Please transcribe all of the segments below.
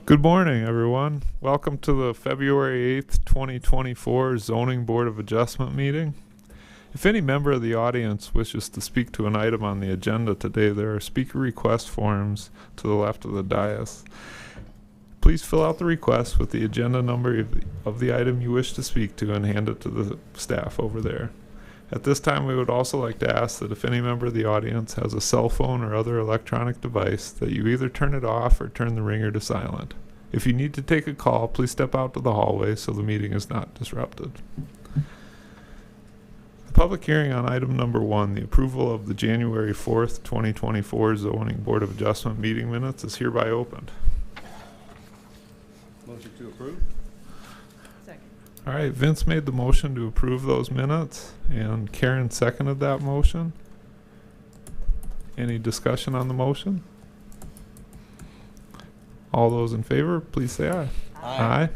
Good morning, everyone. Welcome to the February 8th, 2024 Zoning Board of Adjustment meeting. If any member of the audience wishes to speak to an item on the agenda today, there are speaker request forms to the left of the dais. Please fill out the request with the agenda number of the item you wish to speak to and hand it to the staff over there. At this time, we would also like to ask that if any member of the audience has a cell phone or other electronic device, that you either turn it off or turn the ringer to silent. If you need to take a call, please step out to the hallway so the meeting is not disrupted. The public hearing on item number 1, the approval of the January 4th, 2024 Zoning Board of Adjustment meeting minutes, is hereby opened. Motion to approve? All right, Vince made the motion to approve those minutes, and Karen seconded that motion. Any discussion on the motion? All those in favor, please say aye. Aye.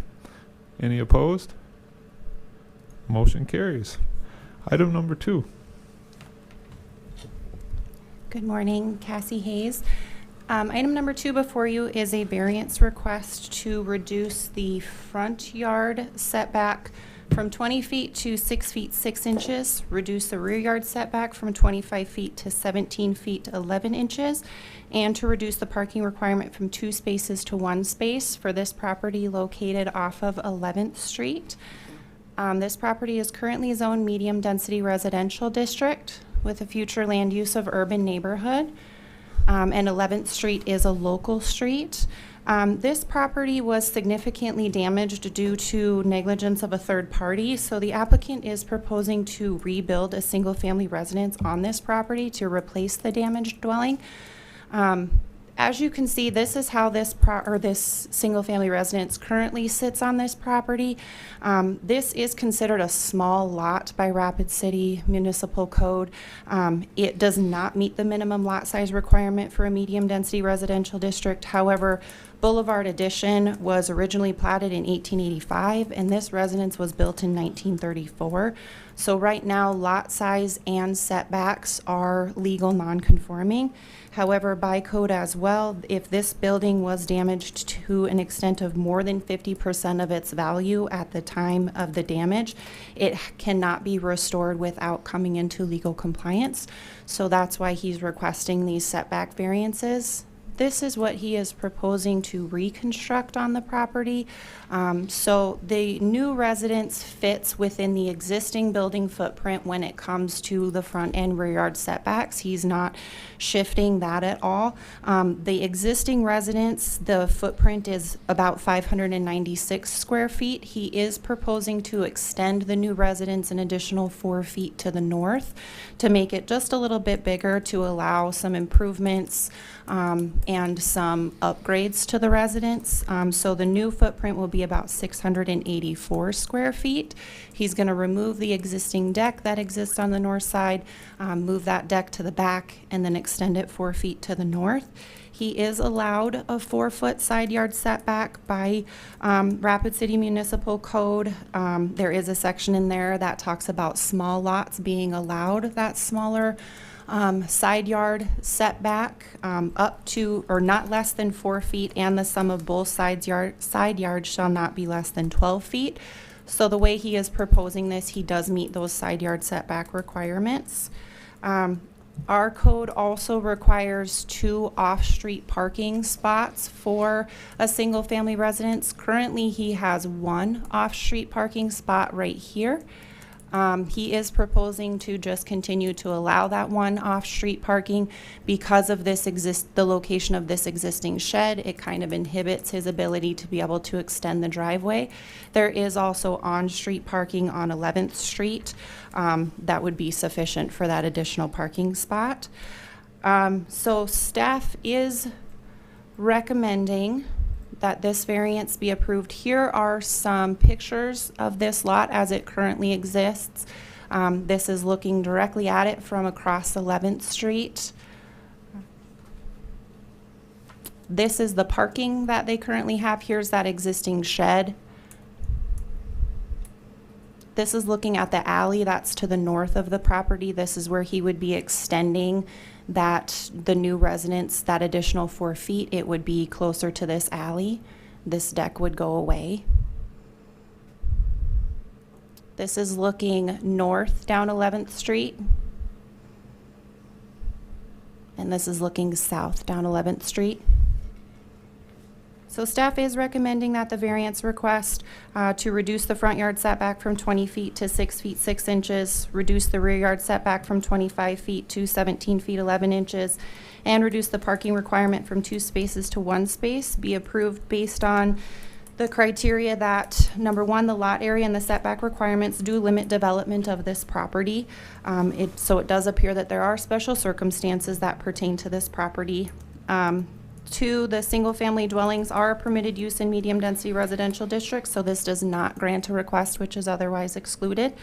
Any opposed? Motion carries. Item number 2. Good morning, Cassie Hayes. Item number 2 before you is a variance request to reduce the front yard setback from 20 feet to 6 feet 6 inches, reduce the rear yard setback from 25 feet to 17 feet 11 inches, and to reduce the parking requirement from 2 spaces to 1 space for this property located off of 11th Street. This property is currently zoned medium density residential district with a future land use of urban neighborhood. And 11th Street is a local street. This property was significantly damaged due to negligence of a third party, so the applicant is proposing to rebuild a single-family residence on this property to replace the damaged dwelling. As you can see, this is how this single-family residence currently sits on this property. This is considered a small lot by Rapid City Municipal Code. It does not meet the minimum lot size requirement for a medium-density residential district. However, Boulevard Addition was originally platted in 1885, and this residence was built in 1934. So right now, lot size and setbacks are legal non-conforming. However, by code as well, if this building was damaged to an extent of more than 50% of its value at the time of the damage, it cannot be restored without coming into legal compliance. So that's why he's requesting these setback variances. This is what he is proposing to reconstruct on the property. So the new residence fits within the existing building footprint when it comes to the front and rear yard setbacks. He's not shifting that at all. The existing residence, the footprint is about 596 square feet. He is proposing to extend the new residence an additional 4 feet to the north to make it just a little bit bigger to allow some improvements and some upgrades to the residence. So the new footprint will be about 684 square feet. He's going to remove the existing deck that exists on the north side, move that deck to the back, and then extend it 4 feet to the north. He is allowed a 4-foot side yard setback by Rapid City Municipal Code. There is a section in there that talks about small lots being allowed that smaller side yard setback up to or not less than 4 feet, and the sum of both side yards shall not be less than 12 feet. So the way he is proposing this, he does meet those side yard setback requirements. Our code also requires 2 off-street parking spots for a single-family residence. Currently, he has 1 off-street parking spot right here. He is proposing to just continue to allow that 1 off-street parking because of the location of this existing shed. It kind of inhibits his ability to be able to extend the driveway. There is also on-street parking on 11th Street that would be sufficient for that additional parking spot. So staff is recommending that this variance be approved. Here are some pictures of this lot as it currently exists. This is looking directly at it from across 11th Street. This is the parking that they currently have. Here's that existing shed. This is looking at the alley that's to the north of the property. This is where he would be extending the new residence, that additional 4 feet. It would be closer to this alley. this deck would go away. This is looking north down 11th Street. And this is looking south down 11th Street. So staff is recommending that the variance request to reduce the front yard setback from 20 feet to 6 feet 6 inches, reduce the rear yard setback from 25 feet to 17 feet 11 inches, and reduce the parking requirement from 2 spaces to 1 space be approved based on the criteria that, number one, the lot area and the setback requirements do limit development of this property. So it does appear that there are special circumstances that pertain to this property. 2, the single-family dwellings are a permitted use in medium-density residential districts, so this does not grant a request which is otherwise excluded.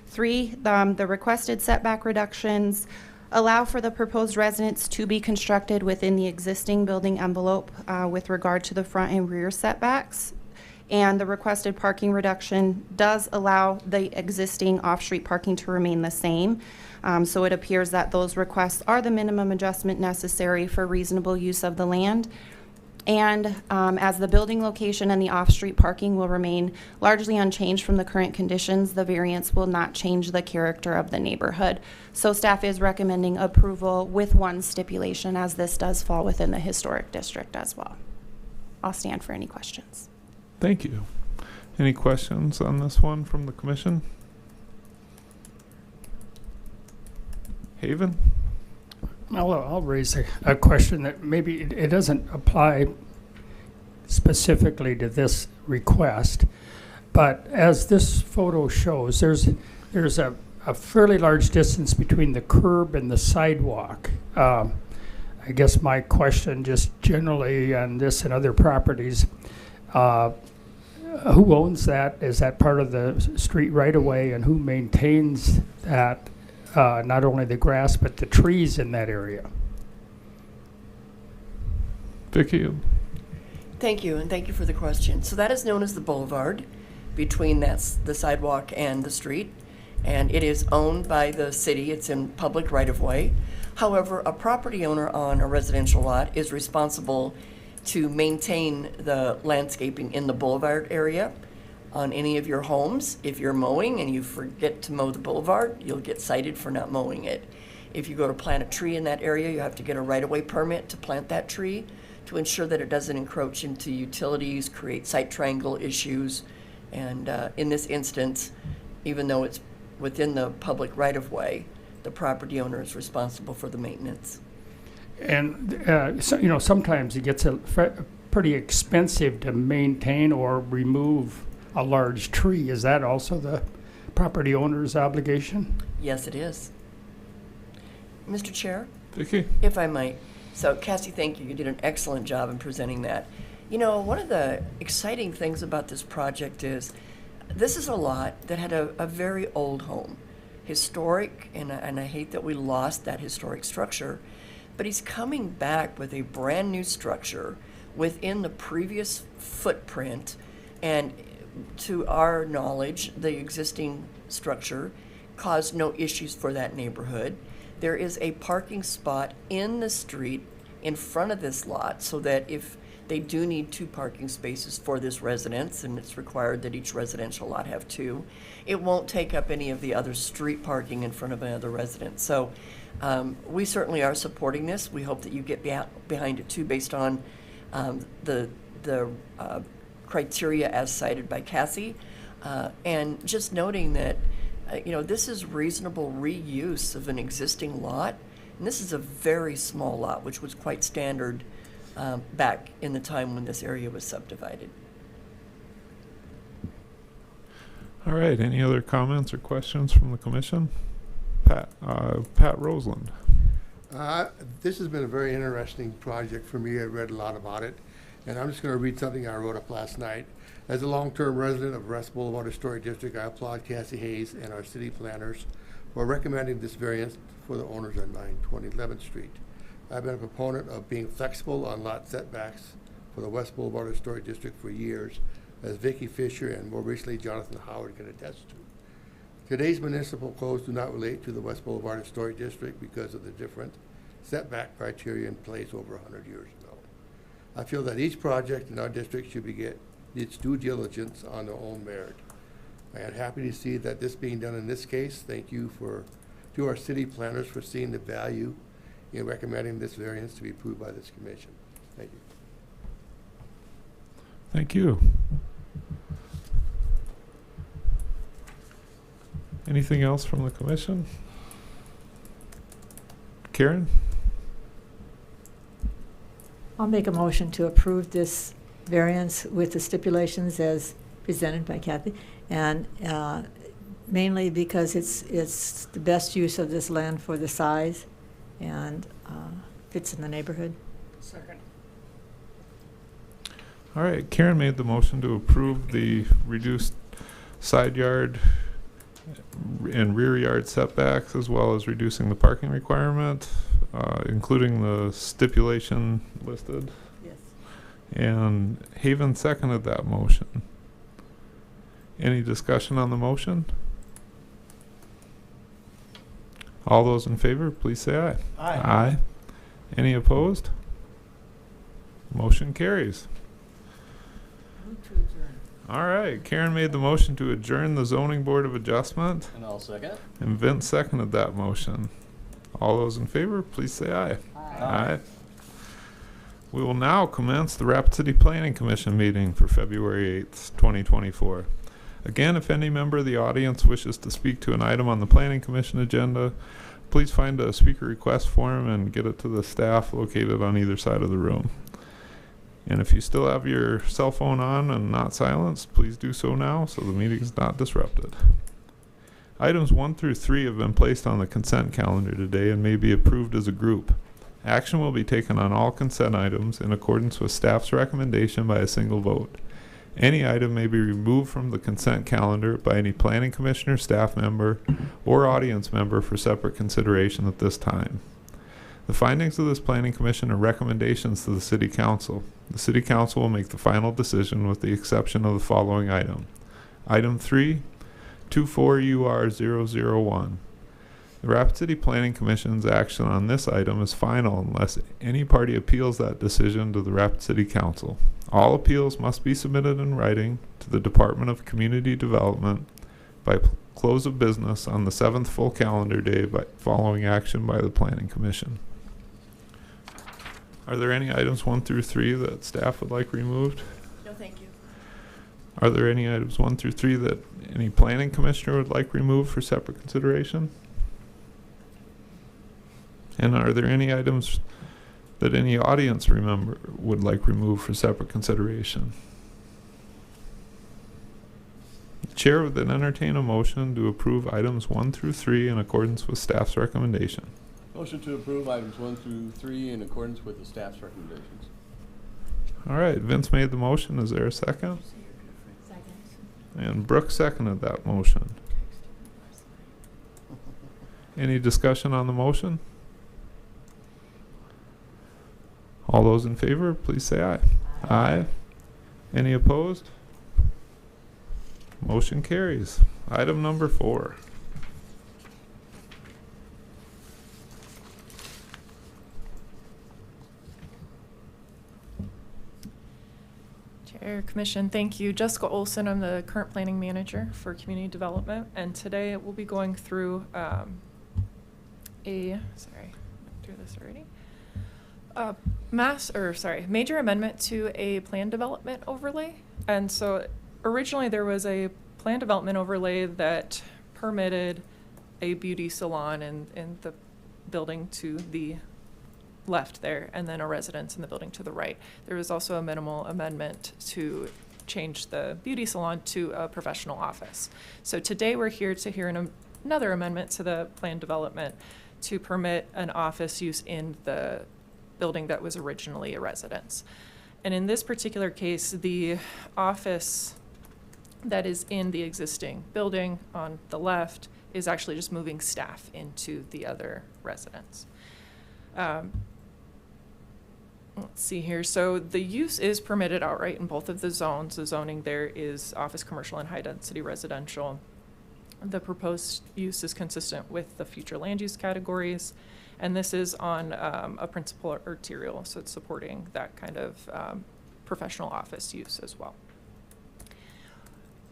3, the requested setback reductions allow for the proposed residence to be constructed within the existing building envelope with regard to the front and rear setbacks. And the requested parking reduction does allow the existing off-street parking to remain the same. So it appears that those requests are the minimum adjustment necessary for reasonable use of the land. And as the building location and the off-street parking will remain largely unchanged from the current conditions, the variance will not change the character of the neighborhood. So staff is recommending approval with one stipulation, as this does fall within the historic district as well. I'll stand for any questions. Thank you. Any questions on this one from the commission? Haven? I'll raise a question that maybe it doesn't apply specifically to this request, but as this photo shows, there's a fairly large distance between the curb and the sidewalk. I guess my question just generally on this and other properties, who owns that? Is that part of the street right of way, and who maintains that? Not only the grass, but the trees in that area. Vicki? Thank you, and thank you for the question. So that is known as the boulevard between the sidewalk and the street, and it is owned by the city. It's in public right-of-way. However, a property owner on a residential lot is responsible to maintain the landscaping in the boulevard area. On any of your homes, if you're mowing and you forget to mow the boulevard, you'll get cited for not mowing it. If you go to plant a tree in that area, you have to get a right-of-way permit to plant that tree to ensure that it doesn't encroach into utilities, create site triangle issues. And in this instance, even though it's within the public right-of-way, the property owner is responsible for the maintenance. And so, sometimes it gets pretty expensive to maintain or remove a large tree. Is that also the property owner's obligation? Yes, it is. Mr. Chair? Vicki? If I might. So, Cassie, thank you. You did an excellent job in presenting that. One of the exciting things about this project is this is a lot that had a very old home. Historic, and I hate that we lost that historic structure, but he's coming back with a brand new structure within the previous footprint, and to our knowledge, the existing structure caused no issues for that neighborhood. There is a parking spot in the street in front of this lot, so that if they do need 2 parking spaces for this residence, and it's required that each residential lot have 2, it won't take up any of the other street parking in front of another residence. So we certainly are supporting this. We hope that you get behind it too, based on the criteria as cited by Cassie, and just noting that this is reasonable reuse of an existing lot, and this is a very small lot, which was quite standard back in the time when this area was subdivided. All right, any other comments or questions from the commission? Pat Roseland. This has been a very interesting project for me. I read a lot about it. And I'm just going to read something I wrote up last night. As a long-term resident of West Boulevard Historic District, I applaud Cassie Hayes and our city planners for recommending this variance for the owners on 920 11th Street. I've been a proponent of being flexible on lot setbacks for the West Boulevard Historic District for years, as Vicki Fisher and more recently Jonathan Howard can attest to. Today's municipal codes do not relate to the West Boulevard Historic District because of the different setback criteria in place over 100 years ago. I feel that each project in our district should get its due diligence on their own merit. I am happy to see that this being done in this case. Thank you to our city planners for seeing the value in recommending this variance to be approved by this commission. Thank you. Thank you. Anything else from the commission? Karen? I'll make a motion to approve this variance with the stipulations as presented by Kathy, and mainly because it's the best use of this land for the size and fits in the neighborhood. Second. All right, Karen made the motion to approve the reduced side yard and rear yard setbacks, as well as reducing the parking requirement, including the stipulation listed. Yes. And Haven seconded that motion. Any discussion on the motion? All those in favor, please say aye. Aye. Any opposed? Motion carries. All right, Karen made the motion to adjourn the zoning board of adjustment, And I'll second. and Vince seconded that motion. All those in favor, please say aye. Aye. We will now commence the Rapid City Planning Commission meeting for February 8th, 2024. Again, if any member of the audience wishes to speak to an item on the Planning Commission agenda, please find a speaker request form and get it to the staff located on either side of the room. And if you still have your cell phone on and not silenced, please do so now so the meeting is not disrupted. Items 1 through 3 have been placed on the consent calendar today and may be approved as a group. Action will be taken on all consent items in accordance with staff's recommendation by a single vote. Any item may be removed from the consent calendar by any planning commissioner, staff member, or audience member for separate consideration at this time. The findings of this planning commission are recommendations to the city council. The city council will make the final decision with the exception of the following item. Item 3, 24UR001. The Rapid City Planning Commission's action on this item is final unless any party appeals that decision to the Rapid City Council. All appeals must be submitted in writing to the Department of Community Development by close of business on the 7th full calendar day following action by the Planning Commission. Are there any items 1 through 3 that staff would like removed? No, thank you. Are there any items 1 through 3 that any planning commissioner would like removed for separate consideration? And are there any items that any audience would like removed for separate consideration? The chair would then entertain a motion to approve items 1 through 3 in accordance with staff's recommendation. Motion to approve items 1 through 3 in accordance with the staff's recommendations. All right, Vince made the motion. Is there a second? Second. And Brooke seconded that motion. Any discussion on the motion? All those in favor, please say aye. Aye. Any opposed? Motion carries. Item number 4. Chair, Commission, thank you. Jessica Olson, I'm the current planning manager for community development, and today we'll be going through major amendment to a plan development overlay. And so originally there was a plan development overlay that permitted a beauty salon in the building to the left there, and then a residence in the building to the right. There was also a minimal amendment to change the beauty salon to a professional office. So today we're here to hear another amendment to the plan development to permit an office use in the building that was originally a residence. And in this particular case, the office that is in the existing building on the left is actually just moving staff into the other residence. Let's see here. So the use is permitted outright in both of the zones. The zoning there is office, commercial, and high-density residential. The proposed use is consistent with the future land use categories, And this is on a principal arterial, so it's supporting that kind of professional office use as well.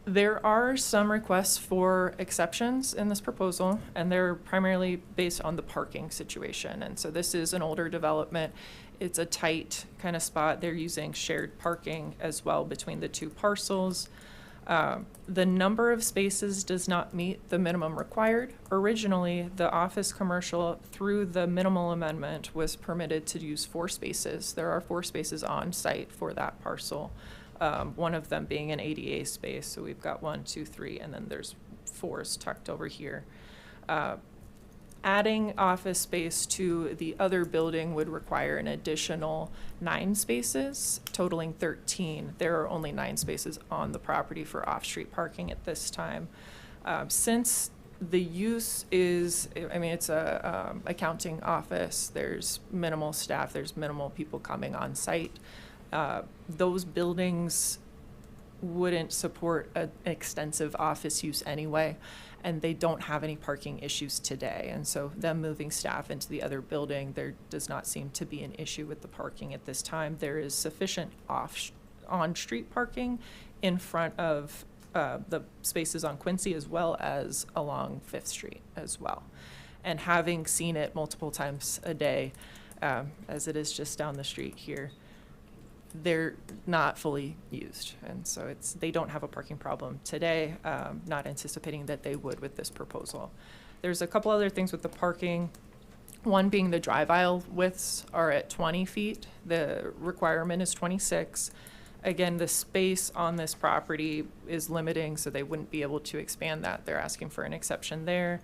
There are some requests for exceptions in this proposal, and they're primarily based on the parking situation. And so this is an older development. It's a tight kind of spot. They're using shared parking as well between the two parcels. The number of spaces does not meet the minimum required. Originally, the office commercial, through the minimal amendment, was permitted to use 4 spaces. There are 4 spaces on site for that parcel. One of them being an ADA space, so we've got 1, 2, 3, and then there's 4s tucked over here. Adding office space to the other building would require an additional 9 spaces, totaling 13. There are only 9 spaces on the property for off-street parking at this time. Since the use is, I mean, it's a accounting office, there's minimal staff, there's minimal people coming on site. Those buildings wouldn't support an extensive office use anyway, and they don't have any parking issues today. And so them moving staff into the other building, there does not seem to be an issue with the parking at this time. There is sufficient on-street parking in front of the spaces on Quincy as well as along 5th Street as well. And having seen it multiple times a day, as it is just down the street here, they're not fully used. And so they don't have a parking problem today, not anticipating that they would with this proposal. There's a couple other things with the parking. One being the drive aisle widths are at 20 feet. The requirement is 26. Again, the space on this property is limiting, so they wouldn't be able to expand that. They're asking for an exception there.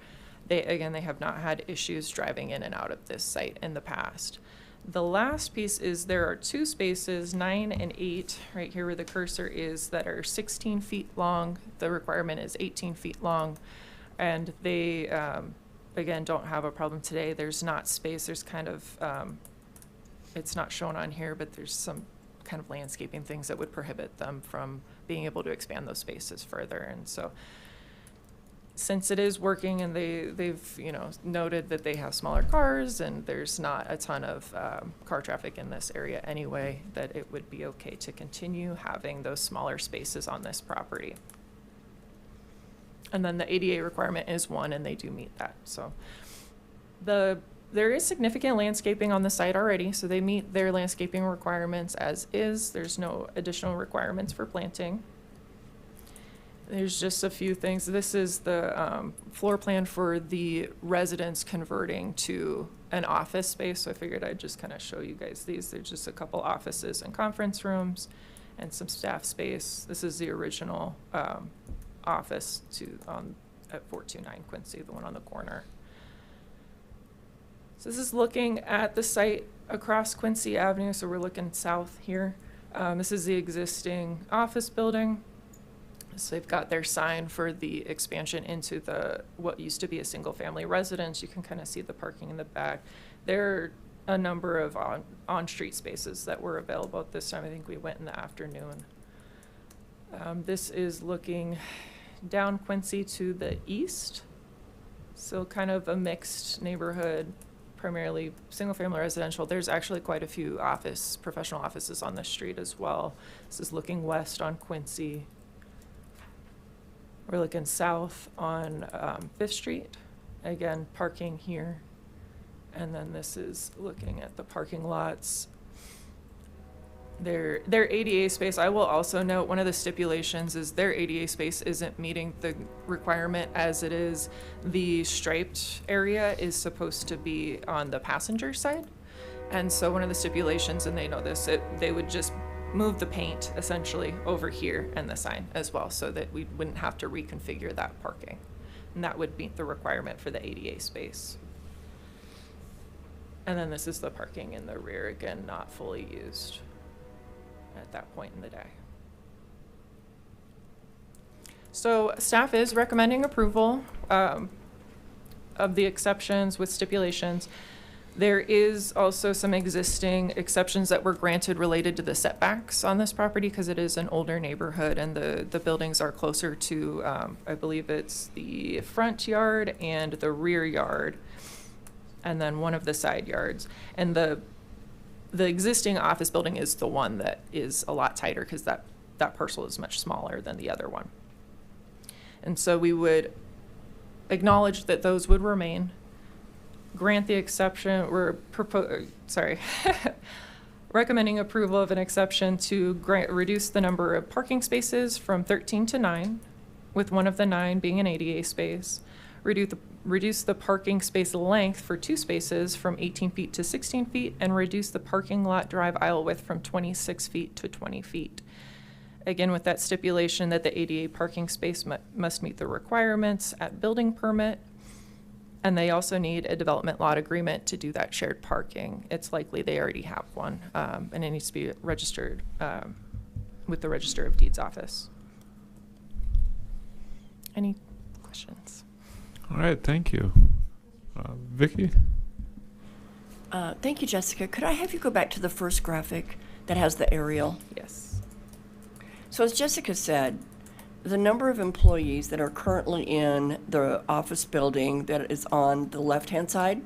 They have not had issues driving in and out of this site in the past. The last piece is there are 2 spaces, 9 and 8, right here where the cursor is, that are 16 feet long. The requirement is 18 feet long. And they, again, don't have a problem today. There's not space. There's kind of, it's not shown on here, but there's some kind of landscaping things that would prohibit them from being able to expand those spaces further. And so since it is working, and they've noted that they have smaller cars and there's not a ton of car traffic in this area anyway, that it would be okay to continue having those smaller spaces on this property. And then the ADA requirement is 1, and they do meet that. So there is significant landscaping on the site already, so they meet their landscaping requirements as is. There's no additional requirements for planting. There's just a few things. This is the floor plan for the residents converting to an office space. So I figured I'd just kind of show you guys these. There's just a couple offices and conference rooms and some staff space. This is the original office at 429 Quincy, the one on the corner. So this is looking at the site across Quincy Avenue. So we're looking south here. This is the existing office building. So they've got their sign for the expansion into what used to be a single-family residence. You can kind of see the parking in the back. There are a number of on-street spaces that were available at this time. I think we went in the afternoon. This is looking down Quincy to the east. So kind of a mixed neighborhood, primarily single-family residential. There's actually quite a few professional offices on the street as well. This is looking west on Quincy. We're looking south on 5th Street. Again, parking here. And then this is looking at the parking lots. Their ADA space, I will also note, one of the stipulations is their ADA space isn't meeting the requirement as it is. The striped area is supposed to be on the passenger side. And so one of the stipulations, and they know this, they would just move the paint essentially over here and the sign as well, so that we wouldn't have to reconfigure that parking. And that would meet the requirement for the ADA space. And then this is the parking in the rear, again, not fully used at that point in the day. So staff is recommending approval of the exceptions with stipulations. There is also some existing exceptions that were granted related to the setbacks on this property because it is an older neighborhood and the buildings are closer to, I believe it's the front yard and the rear yard. and then one of the side yards. And the existing office building is the one that is a lot tighter because that parcel is much smaller than the other one. And so we would acknowledge that those would remain, grant the exception, recommending approval of an exception to reduce the number of parking spaces from 13 to 9, with one of the 9 being an ADA space, reduce the parking space length for 2 spaces from 18 feet to 16 feet, and reduce the parking lot drive aisle width from 26 feet to 20 feet. Again, with that stipulation that the ADA parking space must meet the requirements at building permit, and they also need a development lot agreement to do that shared parking. It's likely they already have one, and it needs to be registered with the Register of Deeds office. Any questions? All right, thank you. Vicki? Thank you, Jessica. Could I have you go back to the first graphic that has the aerial? Yes. So as Jessica said, the number of employees that are currently in the office building that is on the left-hand side,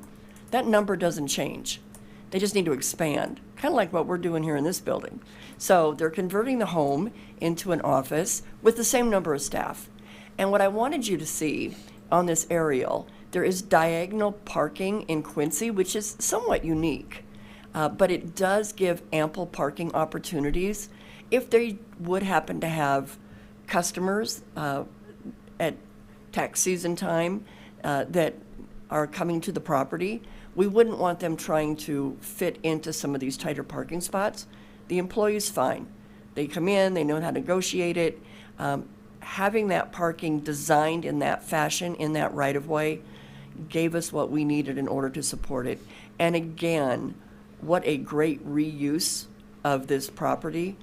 that number doesn't change. They just need to expand, kind of like what we're doing here in this building. So they're converting the home into an office with the same number of staff. And what I wanted you to see on this aerial, there is diagonal parking in Quincy, which is somewhat unique, but it does give ample parking opportunities if they would happen to have customers at tax season time that are coming to the property. We wouldn't want them trying to fit into some of these tighter parking spots. The employee's fine. They come in, they know how to negotiate it. Having that parking designed in that fashion, in that right-of-way, gave us what we needed in order to support it. And again, what a great reuse of this property,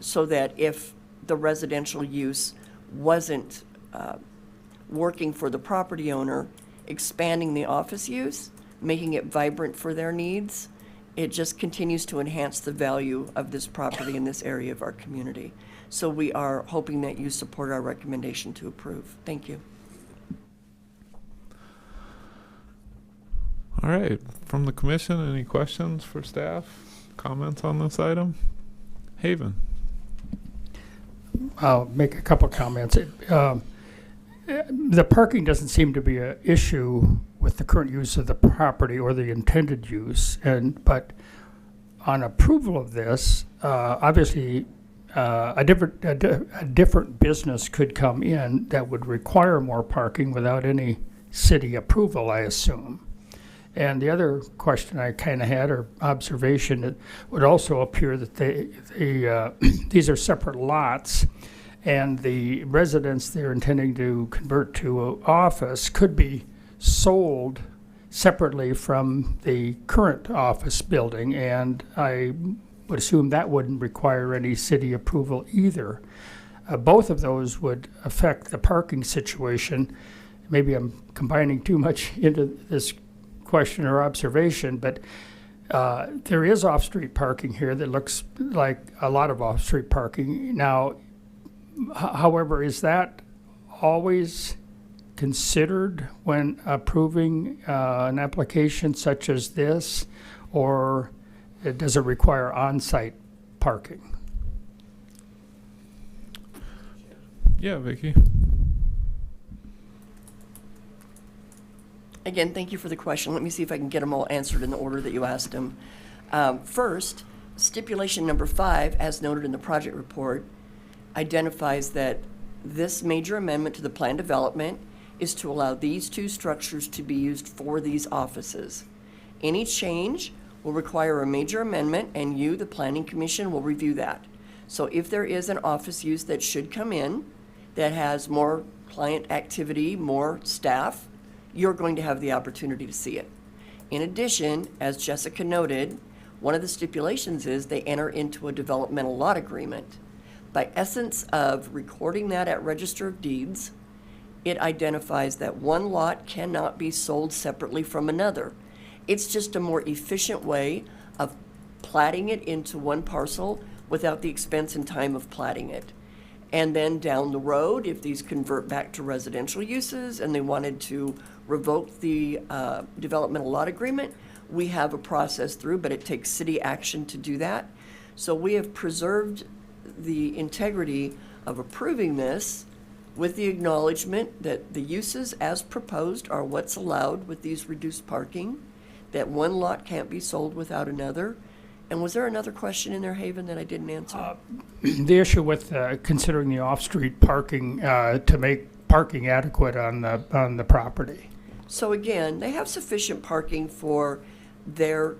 so that if the residential use wasn't working for the property owner, expanding the office use, making it vibrant for their needs, it just continues to enhance the value of this property in this area of our community. So we are hoping that you support our recommendation to approve. Thank you. All right, from the commission, any questions for staff? Comments on this item? Haven? I'll make a couple comments. The parking doesn't seem to be an issue with the current use of the property or the intended use, but on approval of this, obviously a different business could come in that would require more parking without any city approval, I assume. And the other question I kind of had, or observation, it would also appear that these are separate lots, and the residents they're intending to convert to an office could be sold separately from the current office building, and I would assume that wouldn't require any city approval either. Both of those would affect the parking situation. Maybe I'm combining too much into this question or observation, but there is off-street parking here that looks like a lot of off-street parking. Now, however, is that always considered when approving an application such as this, or does it require on-site parking? Yeah, Vicki? Again, thank you for the question. Let me see if I can get them all answered in the order that you asked them. First, stipulation number 5, as noted in the project report, identifies that this major amendment to the plan development is to allow these 2 structures to be used for these offices. Any change will require a major amendment, and you, the Planning Commission, will review that. So if there is an office use that should come in that has more client activity, more staff, you're going to have the opportunity to see it. In addition, as Jessica noted, one of the stipulations is they enter into a developmental lot agreement. By essence of recording that at Register of Deeds, it identifies that one lot cannot be sold separately from another. It's just a more efficient way of platting it into one parcel without the expense and time of platting it. And then down the road, if these convert back to residential uses and they wanted to revoke the developmental lot agreement, we have a process through, but it takes city action to do that. So we have preserved the integrity of approving this with the acknowledgement that the uses as proposed are what's allowed with these reduced parking, that one lot can't be sold without another. And was there another question in there, Haven, that I didn't answer? The issue with considering the off-street parking to make parking adequate on the property. So again, they have sufficient parking for their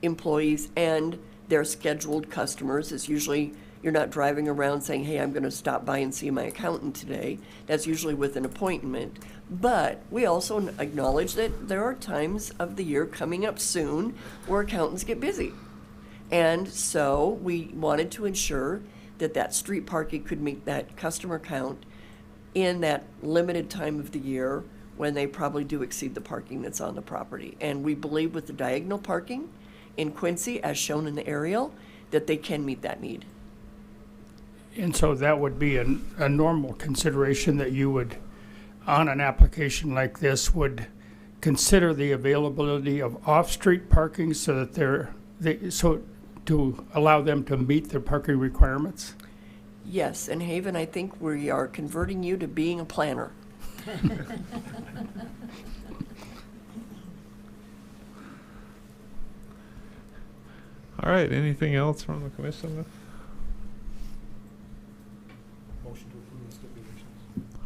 employees and their scheduled customers. It's usually, you're not driving around saying, hey, I'm going to stop by and see my accountant today. That's usually with an appointment. But we also acknowledge that there are times of the year coming up soon where accountants get busy. And so we wanted to ensure that that street parking could meet that customer count in that limited time of the year when they probably do exceed the parking that's on the property. And we believe with the diagonal parking in Quincy, as shown in the aerial, that they can meet that need. And so that would be a normal consideration that you would, on an application like this, would consider the availability of off-street parking so that so to allow them to meet their parking requirements? Yes, and Haven, I think we are converting you to being a planner. All right, anything else from the commission?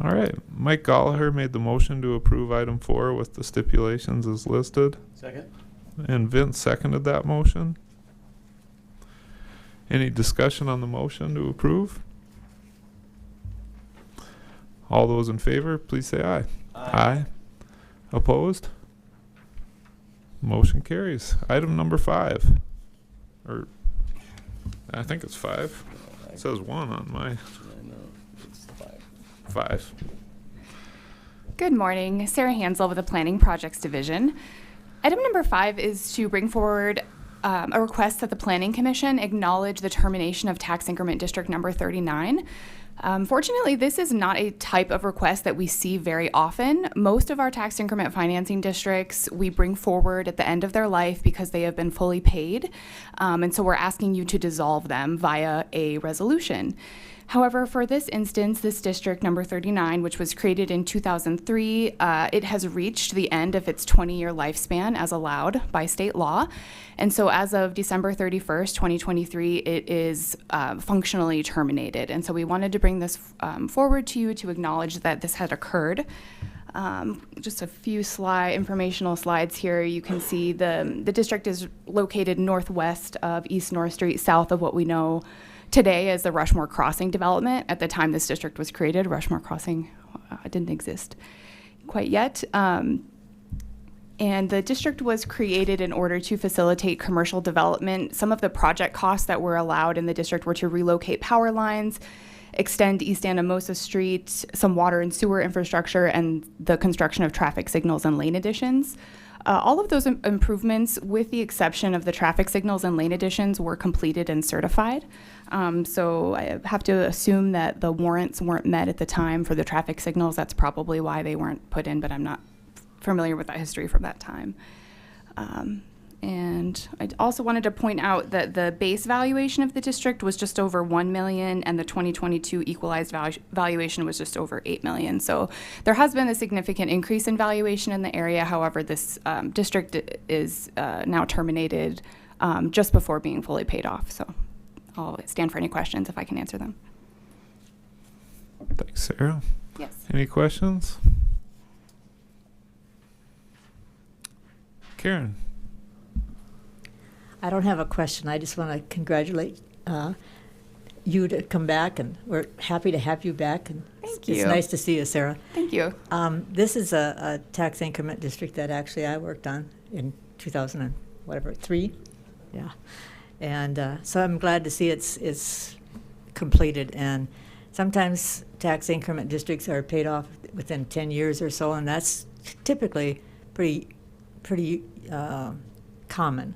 All right, Mike Gallagher made the motion to approve item 4 with the stipulations as listed. Second? And Vince seconded that motion. Any discussion on the motion to approve? All those in favor, please say aye. Aye. Opposed? Motion carries. Item number 5. Or, I think it's 5. It says 1 on my I know, it's 5. 5. Good morning, Sarah Hansel with the Planning Projects Division. Item number 5 is to bring forward a request that the Planning Commission acknowledge the termination of tax increment district number 39. Fortunately, this is not a type of request that we see very often. Most of our tax increment financing districts we bring forward at the end of their life because they have been fully paid, and so we're asking you to dissolve them via a resolution. However, for this instance, this district number 39, which was created in 2003, it has reached the end of its 20-year lifespan as allowed by state law. And so as of December 31st, 2023, it is functionally terminated. And so we wanted to bring this forward to you to acknowledge that this had occurred. Just a few informational slides here. You can see the district is located northwest of East North Street, south of what we know today as the Rushmore Crossing development. At the time this district was created, Rushmore Crossing didn't exist quite yet. And the district was created in order to facilitate commercial development. Some of the project costs that were allowed in the district were to relocate power lines, extend East Anamosa Street, some water and sewer infrastructure, and the construction of traffic signals and lane additions. All of those improvements, with the exception of the traffic signals and lane additions, were completed and certified. So I have to assume that the warrants weren't met at the time for the traffic signals. That's probably why they weren't put in, but I'm not familiar with that history from that time. And I also wanted to point out that the base valuation of the district was just over $1 million, and the 2022 equalized valuation was just over $8 million. So there has been a significant increase in valuation in the area. However, this district is now terminated just before being fully paid off. So I'll stand for any questions if I can answer them. Thanks, Sarah. Yes. Any questions? Karen. I don't have a question. I just want to congratulate you to come back, and we're happy to have you back. And Thank it's you. nice to see you, Sarah. Thank you. This is a tax increment district that actually I worked on in 2003. Yeah. And so I'm glad to see it's completed. And sometimes tax increment districts are paid off within 10 years or so, and that's typically pretty common.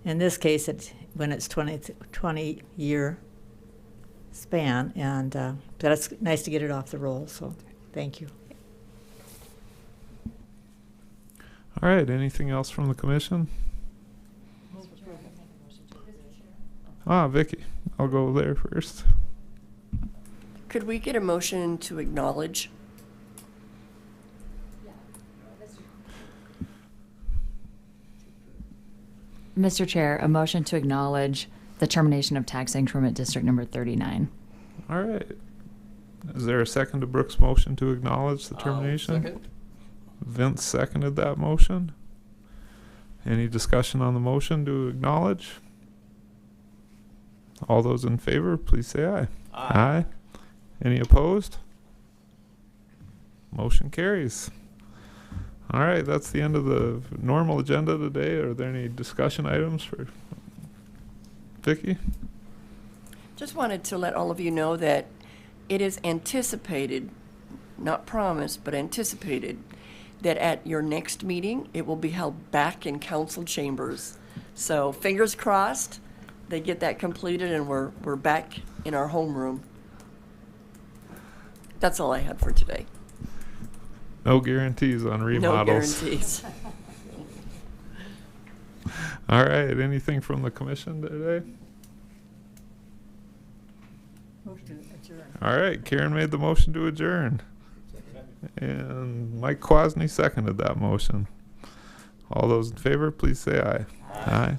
In this case, when it's 20-year span, and but it's nice to get it off the roll, so thank you. All right, anything else from the commission? Vicky, I'll go there first. Could we get a motion to acknowledge? Mr. Chair, a motion to acknowledge the termination of tax increment district number 39. All right. Is there a second to Brooke's motion to acknowledge the termination? Second. Vince seconded that motion. Any discussion on the motion to acknowledge? All those in favor, please say aye. Aye. Any opposed? Motion carries. All right, that's the end of the normal agenda today. Are there any discussion items for Vicky? Just wanted to let all of you know that it is anticipated, not promised, but anticipated, that at your next meeting, it will be held back in council chambers. So fingers crossed, they get that completed and we're back in our homeroom. That's all I had for today. No guarantees on remodels. No guarantees. All right, anything from the commission today? All right, Karen made the motion to adjourn. And Mike Quasney seconded that motion. All those in favor, please say aye. Aye.